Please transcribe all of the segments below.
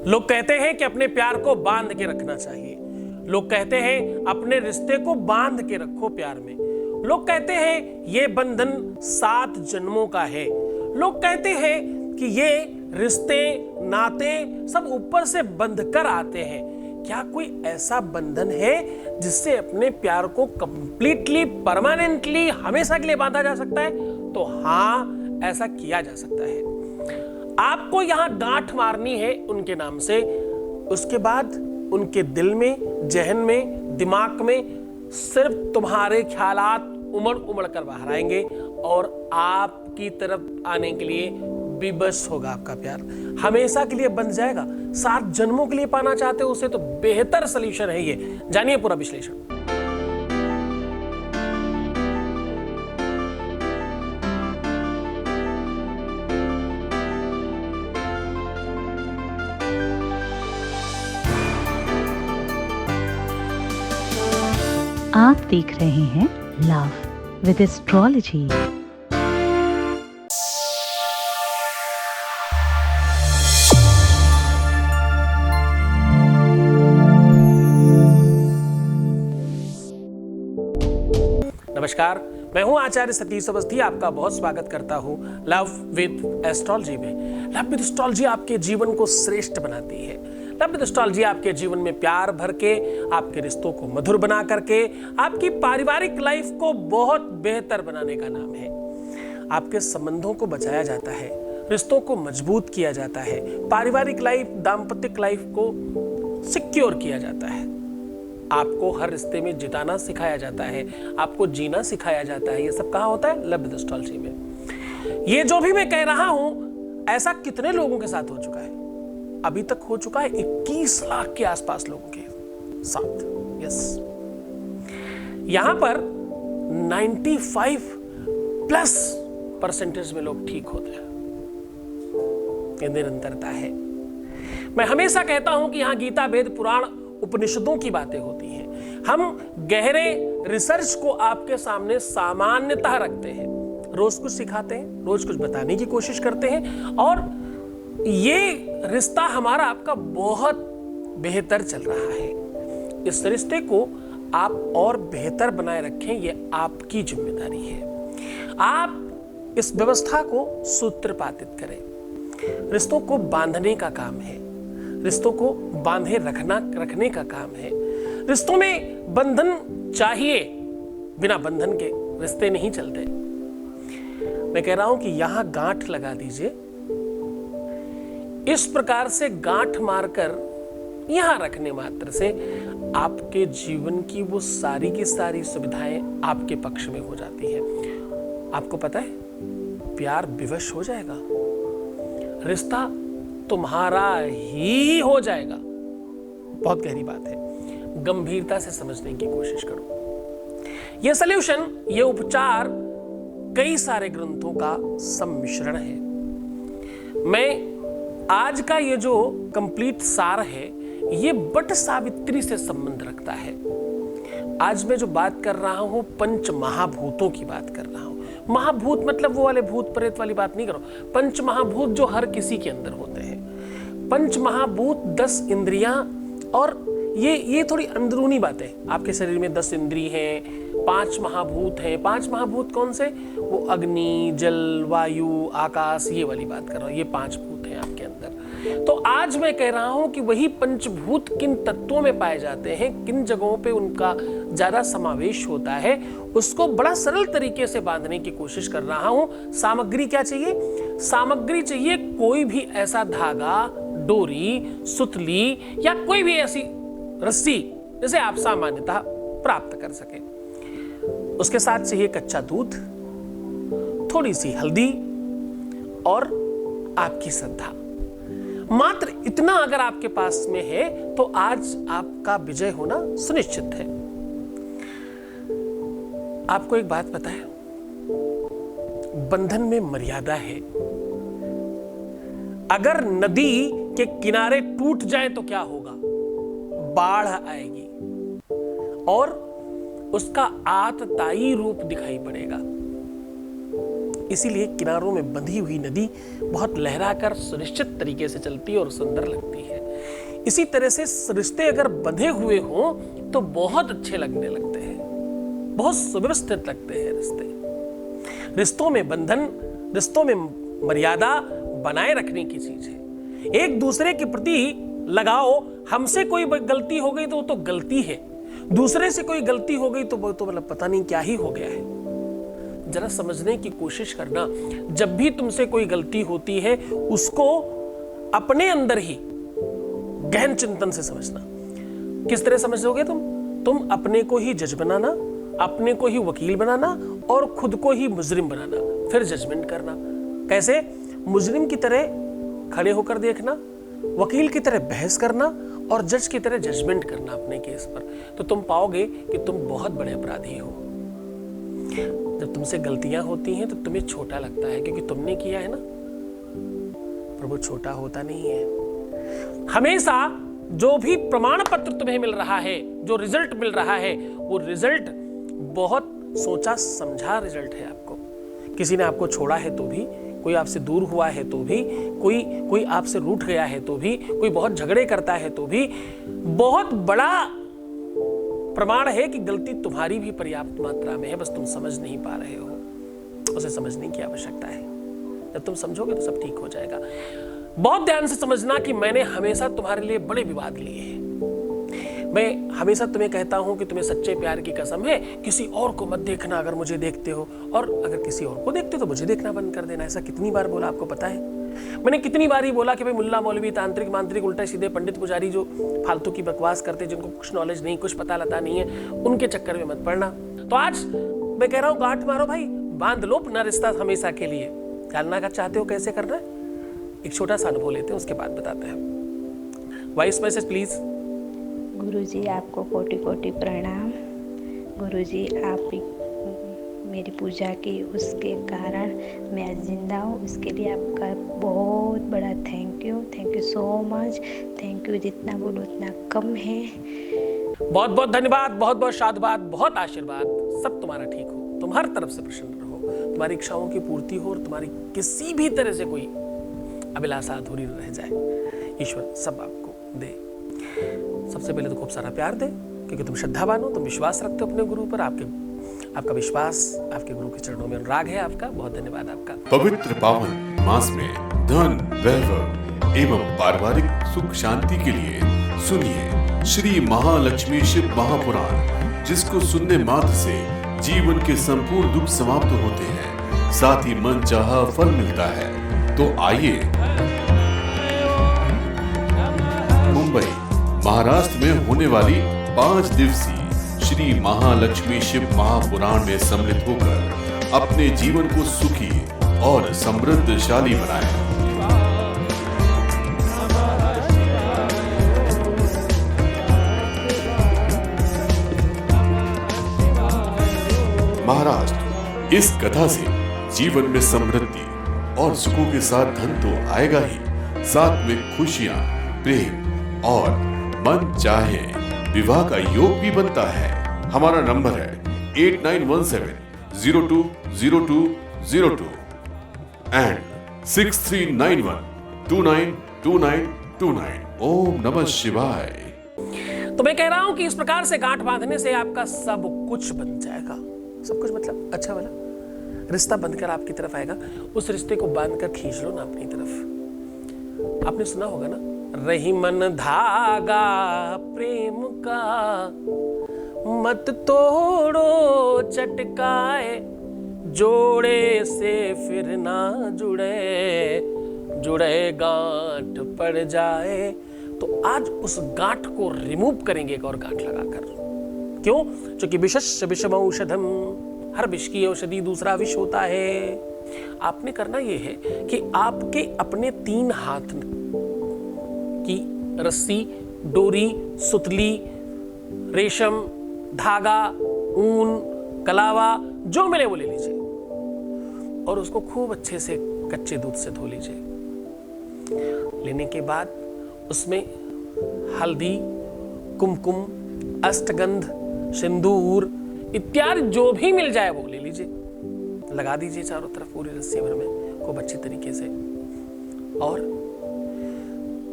लोग कहते हैं कि अपने प्यार को बांध के रखना चाहिए। लोग कहते हैं अपने रिश्ते को बांध के रखो प्यार में। लोग कहते हैं ये बंधन 7 जन्मों का है। लोग कहते हैं कि ये रिश्ते नाते सब ऊपर से बंध कर आते हैं। क्या कोई ऐसा बंधन है जिससे अपने प्यार को कंप्लीटली परमानेंटली हमेशा के लिए बांधा जा सकता है? तो हाँ, ऐसा किया जा सकता है। आपको यहां गांठ मारनी है उनके नाम से, उसके बाद उनके दिल में, जहन में, दिमाग में सिर्फ तुम्हारे ख्यालात उमड़ उमड़ कर बाहर आएंगे और आपकी तरफ आने के लिए विवश होगा आपका प्यार। हमेशा के लिए बन जाएगा। 7 जन्मों के लिए पाना चाहते हो उसे, तो बेहतर सॉल्यूशन है ये। जानिए पूरा विश्लेषण। आप देख रहे हैं लव विद एस्ट्रोलॉजी। नमस्कार, मैं हूं आचार्य सतीश अवस्थी। आपका बहुत स्वागत करता हूं लव विद एस्ट्रोलॉजी में। लव विद एस्ट्रोलॉजी आपके जीवन को श्रेष्ठ बनाती है। लव विद एस्ट्रोलॉजी आपके जीवन में प्यार भर के, आपके रिश्तों को मधुर बना करके, आपकी पारिवारिक लाइफ को बहुत बेहतर बनाने का नाम है। आपके संबंधों को बचाया जाता है, रिश्तों को मजबूत किया जाता है, पारिवारिक लाइफ, दाम्पत्य लाइफ को सिक्योर किया जाता है। आपको हर रिश्ते में जिताना सिखाया जाता है, आपको जीना सिखाया जाता है। ये सब कहाँ होता है? लव विद एस्ट्रोलॉजी में। ये जो भी मैं कह रहा हूं, ऐसा कितने लोगों के साथ हो चुका है? अभी तक हो चुका है 21 लाख के आसपास लोगों के साथ। यस, यहां पर 95+ में लोग ठीक होते हैं। ये निरंतरता है। मैं हमेशा कहता हूं कि यहां गीता, वेद, पुराण, उपनिषदों की बातें होती हैं। हम गहरे रिसर्च को आपके सामने सामान्यतः रखते हैं, रोज कुछ सिखाते हैं, रोज कुछ बताने की कोशिश करते हैं, और ये रिश्ता हमारा आपका बहुत बेहतर चल रहा है। इस रिश्ते को आप और बेहतर बनाए रखें, ये आपकी जिम्मेदारी है। आप इस व्यवस्था को सूत्रपातित करें। रिश्तों को बांधने का काम है, रिश्तों को बांधे रखने का काम है। रिश्तों में बंधन चाहिए, बिना बंधन के रिश्ते नहीं चलते। मैं कह रहा हूं कि यहां गांठ लगा दीजिए। इस प्रकार से गांठ मारकर यहां रखने मात्र से आपके जीवन की वो सारी की सारी सुविधाएं आपके पक्ष में हो जाती है। आपको पता है, प्यार विवश हो जाएगा, रिश्ता तुम्हारा ही हो जाएगा। बहुत गहरी बात है, गंभीरता से समझने की कोशिश करो। यह सॉल्यूशन, यह उपचार कई सारे ग्रंथों का सम्मिश्रण है। मैं आज का ये जो कंप्लीट सार है, ये वट सावित्री से संबंध रखता है। आज मैं जो बात कर रहा हूं, पंच महाभूतों की बात कर रहा हूं। महाभूत मतलब वो वाले भूत प्रेत वाली बात नहीं करो। पंच महाभूत जो हर किसी के अंदर होते हैं। पंच महाभूत 10 इंद्रियां, और ये थोड़ी अंदरूनी बातें। आपके शरीर में 10 इंद्रिय हैं, 5 महाभूत हैं। 5 महाभूत कौन से? वो अग्नि, जल, वायु, आकाश, ये वाली बात कर रहा हूं। ये 5 भूत हैं आपके अंदर। तो आज मैं कह रहा हूं कि वही पंचभूत किन तत्वों में पाए जाते हैं, किन जगहों पे उनका ज्यादा समावेश होता है, उसको बड़ा सरल तरीके से बांधने की कोशिश कर रहा हूं। सामग्री क्या चाहिए? सामग्री चाहिए कोई भी ऐसा धागा, डोरी, सुतली या कोई भी ऐसी रस्सी जिसे आप सामान्यतः प्राप्त कर सके। उसके साथ चाहिए कच्चा दूध, थोड़ी सी हल्दी और आपकी श्रद्धा। मात्र इतना अगर आपके पास में है तो आज आपका विजय होना सुनिश्चित है। आपको एक बात पता है, बंधन में मर्यादा है। अगर नदी के किनारे टूट जाए तो क्या होगा? बाढ़ आएगी और उसका आतताई रूप दिखाई पड़ेगा। इसीलिए किनारों में बंधी हुई नदी बहुत लहराकर सुनिश्चित तरीके से चलती है और सुंदर लगती है। इसी तरह से रिश्ते अगर बंधे हुए हों तो बहुत अच्छे लगने लगते हैं, बहुत सुव्यवस्थित लगते हैं रिश्ते। रिश्तों में बंधन, रिश्तों में मर्यादा बनाए रखने की चीज है। एक दूसरे के प्रति लगाओ, हमसे कोई गलती हो गई तो वो तो गलती है, दूसरे से कोई गलती हो गई तो वो तो मतलब पता नहीं क्या ही हो गया है। जरा समझने की कोशिश करना, जब भी तुमसे कोई गलती होती है उसको अपने अंदर ही गहन चिंतन से समझना। किस तरह समझोगे तुम अपने को ही जज बनाना, अपने को ही वकील बनाना और खुद को ही मुजरिम बनाना, फिर जजमेंट करना। कैसे? मुजरिम की तरह खड़े होकर देखना, वकील की तरह बहस करना और जज की तरह जजमेंट करना अपने केस पर। तो तुम पाओगे कि तुम बहुत बड़े अपराधी हो। जब तुमसे गलतियां होती हैं तो तुम्हें छोटा लगता है क्योंकि तुमने किया है ना, पर वो छोटा होता नहीं है। हमेशा जो भी प्रमाण पत्र तुम्हें मिल रहा है, जो रिजल्ट मिल रहा है, वो रिजल्ट बहुत सोचा समझा रिजल्ट है। आपको किसी ने आपको छोड़ा है तो भी, कोई आपसे दूर हुआ है तो भी, कोई आपसे रूठ गया है तो भी, कोई बहुत झगड़े करता है तो भी, बहुत बड़ा प्रमाण है कि गलती तुम्हारी भी पर्याप्त मात्रा में है, बस तुम समझ नहीं पा रहे हो। उसे समझने की आवश्यकता है। जब तुम समझोगे तो सब ठीक हो जाएगा। बहुत ध्यान से समझना कि मैंने हमेशा तुम्हारे लिए बड़े विवाद लिए हैं। मैं हमेशा तुम्हें कहता हूं कि तुम्हें सच्चे प्यार की कसम है, किसी और को मत देखना अगर मुझे देखते हो, और अगर किसी और को देखते हो तो मुझे देखना बंद कर देना। ऐसा कितनी बार बोला आपको पता है? मैंने कितनी बार ही बोला कि भाई मुल्ला मौलवी तांत्रिक मांत्रिक उल्टे सीधे पंडित पुजारी जो फालतू की बकवास करते, जिनको कुछ नॉलेज नहीं, कुछ पता लता नहीं है, उनके चक्कर में मत पड़ना। तो आज मैं कह रहा हूं गांठ मारो भाई, बांध लो अपना रिश्ता हमेशा के लिए। जानना का चाहते हो कैसे करना है? एक छोटा सा अनुभव लेते हैं, उसके बाद बताते हैं। Voice message please. गुरुजी आपको कोटि कोटि प्रणाम। गुरुजी आप मेरी पूजा की, उसके कारण मैं आज जिंदा हूँ, उसके लिए आपका बहुत बड़ा thank you so much. Thank you, जितना बोलो उतना कम है। बहुत बहुत धन्यवाद, बहुत बहुत साधुवाद, बहुत आशीर्वाद। सब तुम्हारा ठीक हो, तुम हर तरफ से प्रसन्न रहो, तुम्हारी इच्छाओं की पूर्ति हो और तुम्हारी किसी भी तरह से कोई अभिलाषा अधूरी न रह जाए। ईश्वर सब आपको दे। सबसे पहले तो खूब सारा प्यार दे, क्योंकि तुम श्रद्धावान हो, तुम विश्वास रखते हो अपने गुरु पर। आपका विश्वास, आपके गुरु के चरणों में अनुराग है आपका। बहुत धन्यवाद आपका। पवित्र पावन मास में धन, वैभव एवं पारिवारिक सुख शांति के लिए सुनिए श्री महालक्ष्मी शिव महापुराण, जिसको सुनने मात्र से जीवन के संपूर्ण दुख समाप्त होते हैं, साथ ही मन चाहा फल मिलता है। तो आइए मुंबई महाराष्ट्र में होने वाली 5 दिवसीय श्री महालक्ष्मी शिव महापुराण में सम्मिलित होकर अपने जीवन को सुखी और समृद्धशाली बनाएं। महाराष्ट्र, इस कथा से जीवन में समृद्धि और सुखों के साथ धन तो आएगा ही, साथ में खुशियां, प्रेम और मन चाहे विवाह का योग भी बनता है। हमारा नंबर है 8917020202 एंड 6391292929। ओम नमः शिवाय। तो मैं कह रहा हूं कि इस प्रकार से गांठ बांधने से आपका सब कुछ बन जाएगा। सब कुछ मतलब अच्छा वाला रिश्ता बनकर आपकी तरफ आएगा। उस रिश्ते को बांधकर खींच लो ना अपनी तरफ। आपने सुना होगा ना, रही मन धागा प्रेम का, मत तोड़ो चटकाए, जोड़े से फिर ना जुड़े गांठ पड़ जाए। तो आज उस गांठ को रिमूव करेंगे एक और गांठ लगाकर। क्यों? क्योंकि विषस्य विषम औषधम, हर विष की औषधि दूसरा विष होता है। आपने करना यह है कि आपके अपने 3 हाथ की रस्सी, डोरी, सुतली, रेशम, धागा, ऊन, कलावा जो मिले वो ले लीजिए और उसको खूब अच्छे से कच्चे दूध से धो लीजिए। लेने के बाद उसमें हल्दी, कुमकुम, अष्टगंध, सिंदूर इत्यादि जो भी मिल जाए वो ले लीजिए। लगा दीजिए चारों तरफ पूरी रस्सी भर में खूब अच्छे तरीके से। और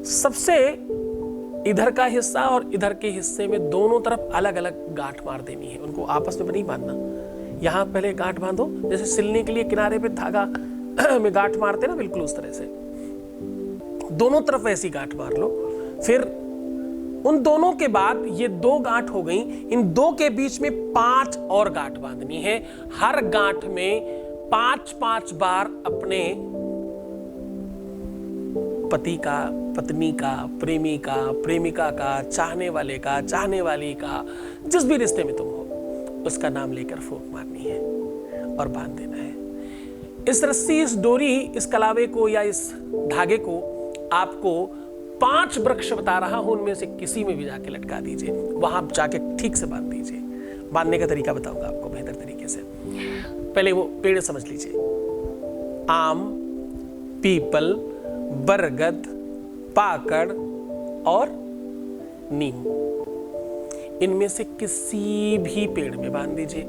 सबसे इधर का हिस्सा और इधर के हिस्से में दोनों तरफ अलग अलग गांठ मार देनी है, उनको आपस में नहीं बांधना। यहाँ पहले गांठ बांधो, जैसे सिलने के लिए किनारे पे धागा में गांठ मारते ना, बिल्कुल उस तरह से दोनों तरफ ऐसी गांठ मार लो। फिर उन दोनों के बाद ये 2 गांठ हो गई, इन 2 के बीच में 5 और गांठ बांधनी है। हर गांठ में 5-5 बार अपने पति का, पत्नी का, प्रेमी का, प्रेमिका का, चाहने वाले का, चाहने वाली का, जिस भी रिश्ते में तुम हो उसका नाम लेकर फूंक मारनी है और बांध देना है। इस रस्सी, इस डोरी, इस कलावे को या इस धागे को आपको 5 वृक्ष बता रहा हूं, उनमें से किसी में भी जाके लटका दीजिए, वहां जाके ठीक से बांध दीजिए। बांधने का तरीका बताऊंगा आपको बेहतर तरीके से। पहले वो पेड़ समझ लीजिए, आम, पीपल, बरगद, पाकड़ और नीम, इनमें से किसी भी पेड़ में बांध दीजिए,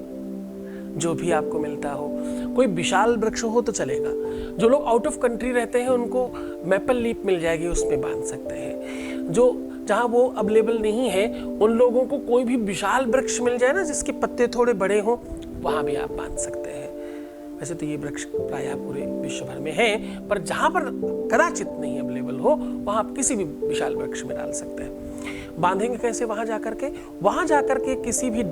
जो भी आपको मिलता हो। कोई विशाल वृक्ष हो तो चलेगा, जो लोग आउट ऑफ कंट्री रहते हैं उनको मैपल लीफ मिल जाएगी, उसमें बांध सकते हैं। जो जहां वो अवेलेबल नहीं है उन लोगों को कोई भी विशाल वृक्ष मिल जाए ना, जिसके पत्ते थोड़े बड़े हों, वहां भी आप बांध सकते हैं। वैसे तो ये वृक्ष प्रायः पूरे विश्व भर में है, पर जहां पर कदाचित नहीं अवेलेबल हो वहां आप किसी भी विशाल वृक्ष में डाल सकते हैं। बांधेंगे कैसे? वहां जाकर के किसी भी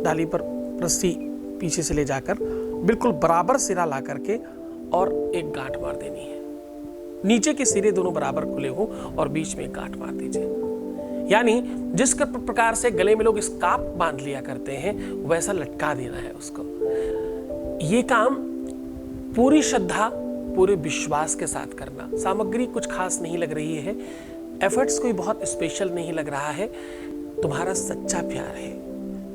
डाली पर रस्सी पीछे से ले जाकर बिल्कुल बराबर सिरा ला करके और एक गांठ मार देनी है। नीचे के सिरे दोनों बराबर खुले हो और बीच में एक गांठ मार दीजिए। यानी जिस प्रकार से गले में लोग स्कार्फ बांध लिया करते हैं, वैसा लटका देना है उसको। ये काम पूरी श्रद्धा, पूरे विश्वास के साथ करना। सामग्री कुछ खास नहीं लग रही है, एफर्ट्स कोई बहुत स्पेशल नहीं लग रहा है। तुम्हारा सच्चा प्यार है,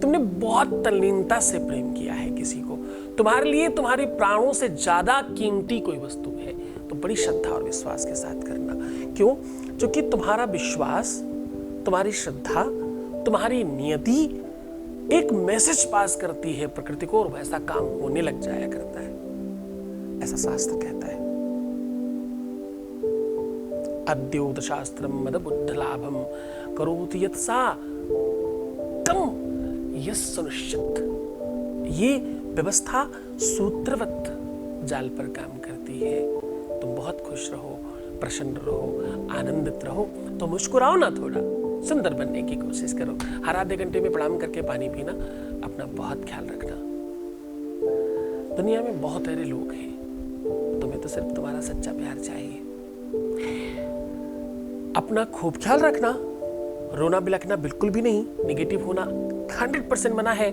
तुमने बहुत तल्लीनता से प्रेम किया है किसी को, तुम्हारे लिए तुम्हारे प्राणों से ज्यादा कीमती कोई वस्तु है, तो बड़ी श्रद्धा और विश्वास के साथ करना। क्यों? क्योंकि तुम्हारा विश्वास, तुम्हारी श्रद्धा, तुम्हारी नियति एक मैसेज पास करती है प्रकृति को, और वैसा काम होने लग जाया करता है, ऐसा शास्त्र कहता है। अद्योत शास्त्रम मद बुद्ध लाभम करोति यत् सा तम यस्सुनिश्चित। ये व्यवस्था सूत्रवत जाल पर काम करती है। तुम बहुत खुश रहो, प्रसन्न रहो, आनंदित रहो, तो मुस्कुराओ ना, थोड़ा सुंदर बनने की कोशिश करो। हर आधे घंटे में प्रणाम करके पानी पीना, अपना बहुत ख्याल रखना। दुनिया में बहुत सारे लोग हैं, तुम्हें तो सिर्फ तुम्हारा सच्चा प्यार चाहिए। अपना खूब ख्याल रखना, रोना बिलखना बिल्कुल भी नहीं, नेगेटिव होना 100% मना है,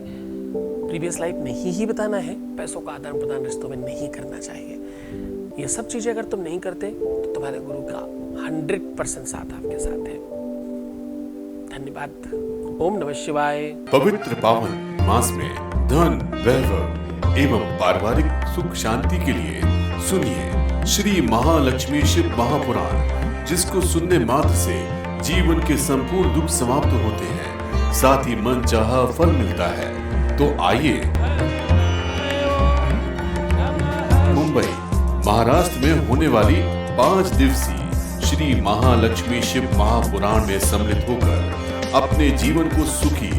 प्रीवियस लाइफ नहीं ही बताना है, पैसों का आदान प्रदान रिश्तों में नहीं करना चाहिए। ये सब चीजें अगर तुम नहीं करते तो तुम्हारे गुरु का 100% साथ आपके साथ है। धन्यवाद। ओम नमः शिवाय। पवित्र पावन मास में धन, वैभव एवं पारिवारिक सुख शांति के लिए सुनिए श्री महालक्ष्मी शिव महापुराण, जिसको सुनने मात्र से जीवन के संपूर्ण दुख समाप्त होते हैं, साथ ही मन चाहा फल मिलता है। तो आइए मुंबई, महाराष्ट्र में होने वाली 5 दिवसीय श्री महालक्ष्मी शिव महापुराण में सम्मिलित होकर अपने जीवन को सुखी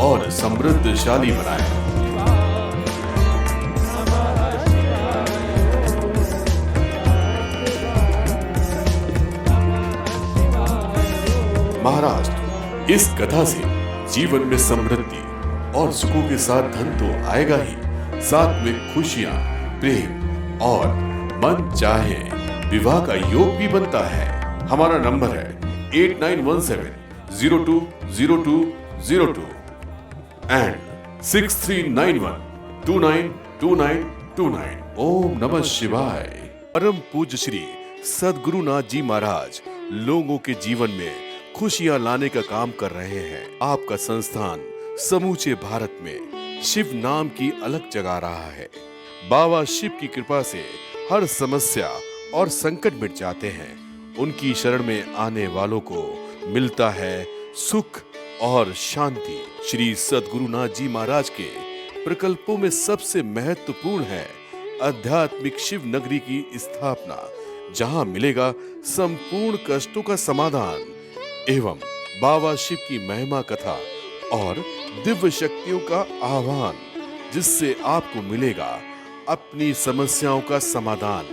और समृद्धशाली बनाएं। महाराष्ट्र, इस कथा से जीवन में समृद्धि और सुखों के साथ धन तो आएगा ही, साथ में खुशियां, प्रेम और मन चाहे विवाह का योग भी बनता है। हमारा नंबर है 8917020202 एंड 6391292929। ओम नमः शिवाय। परम पूज्य श्री सद्गुरुनाथ जी महाराज लोगों के जीवन में खुशियां लाने का काम कर रहे हैं। आपका संस्थान समूचे भारत में शिव नाम की अलग जगा रहा है। बाबा शिव की कृपा से हर समस्या और संकट मिट जाते हैं। उनकी शरण में आने वालों को मिलता है सुख और शांति। श्री सद्गुरुनाथ जी महाराज के प्रकल्पों में सबसे महत्वपूर्ण है आध्यात्मिक शिव नगरी की स्थापना। जहां मिलेगा संपूर्ण कष्टों का समाधान एवं बाबा शिव की महिमा कथा और दिव्य शक्तियों का आह्वान, जिससे आपको मिलेगा अपनी समस्याओं का समाधान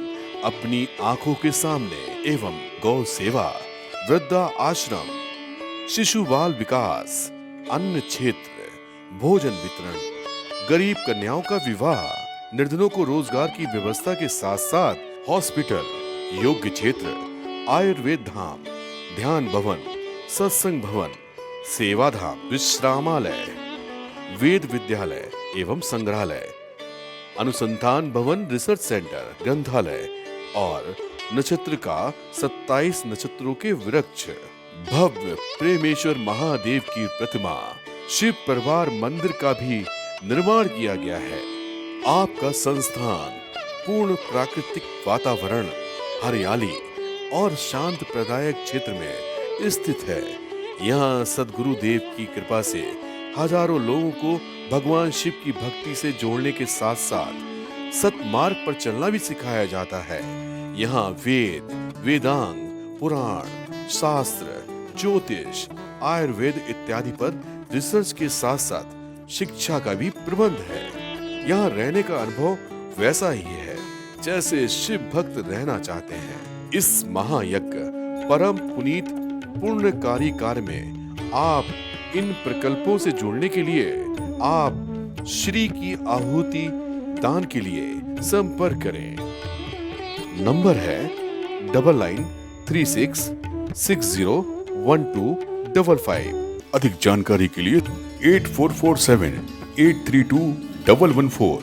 अपनी आंखों के सामने एवं गौ सेवा, वृद्धा आश्रम, शिशु बाल विकास, अन्न क्षेत्र, भोजन वितरण, गरीब कन्याओं का विवाह, निर्धनों को रोजगार की व्यवस्था के साथ साथ हॉस्पिटल, योग्य क्षेत्र, आयुर्वेद धाम, ध्यान भवन, सत्संग भवन, सेवा धाम, विश्रामालय, वेद विद्यालय एवं संग्रहालय, अनुसंधान भवन, रिसर्च सेंटर, ग्रंथालय और नक्षत्र का 27 नक्षत्रों के वृक्ष, भव्य प्रेमेश्वर महादेव की प्रतिमा, शिव परिवार मंदिर का भी निर्माण किया गया है। आपका संस्थान पूर्ण प्राकृतिक वातावरण, हरियाली और शांत प्रदायक क्षेत्र में स्थित है। यहाँ सद्गुरु देव की कृपा से हजारों लोगों को भगवान शिव की भक्ति से जोड़ने के साथ साथ सतमार्ग पर चलना भी सिखाया जाता है। यहाँ वेद, वेदांग, पुराण, शास्त्र, ज्योतिष, आयुर्वेद इत्यादि पर रिसर्च के साथ साथ शिक्षा का भी प्रबंध है। यहाँ रहने का अनुभव वैसा ही है जैसे शिव भक्त रहना चाहते हैं। इस महायज्ञ परम पुनीत पुण्यकारी कार्य में आप इन प्रकल्पों से जुड़ने के लिए आप श्री की आहुति दान के लिए संपर्क करें। नंबर है 9936601255। अधिक जानकारी के लिए 8447832114